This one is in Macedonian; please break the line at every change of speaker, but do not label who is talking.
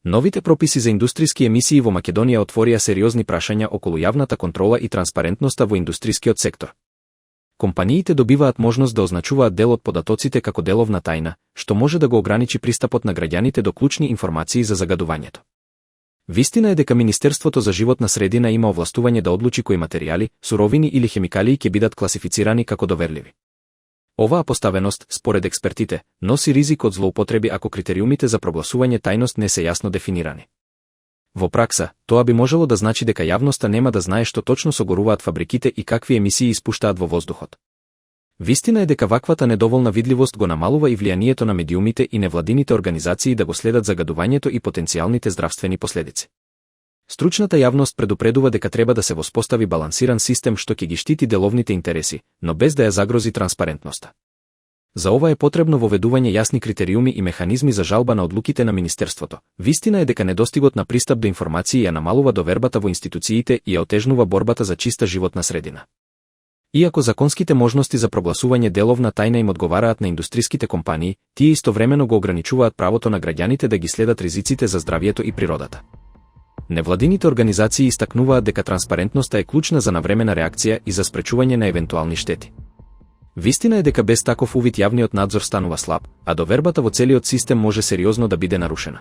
Новите прописи за индустријски емисии во Македонија отворија сериозни прашања околу јавната контрола и транспарентноста во индустрискиот сектор. Компаниите добиваат можност да означуваат дел од податоците како деловна тајна, што може да го ограничи пристапот на граѓаните до клучни информации за загадувањето. Вистина е дека Министерството за животна средина има овластување да одлучи кои материјали, суровини или хемикалии ќе бидат класифицирани како доверливи. Оваа поставеност, според експертите, носи ризик од злоупотреби ако критериумите за прогласување тајност не се јасно дефинирани. Во пракса, тоа би можело да значи дека јавноста нема да знае што точно согоруваат фабриките и какви емисии испуштаат во воздухот. Вистина е дека ваквата недоволна видливост го намалува и влијанието на медиумите и невладините организации да го следат загадувањето и потенцијалните здравствени последици. Стручната јавност предупредува дека треба да се воспостави балансиран систем што ќе ги штити деловните интереси, но без да ја загрози транспарентноста. За ова е потребно воведување јасни критериуми и механизми за жалба на одлуките на Министерството. Вистина е дека недостигот на пристап до информации ја намалува довербата во институциите и ја отежнува борбата за чиста животна средина. Иако законските можности за прогласување деловна тајна им одговараат на индустриските компании, тие истовремено го ограничуваат правото на граѓаните да ги следат ризиците за здравието и природата. Невладините организации истакнуваат дека транспарентноста е клучна за навремена реакција и за спречување на евентуални штети. Вистина е дека без таков увид јавниот надзор станува слаб, а довербата во целиот систем може сериозно да биде нарушена.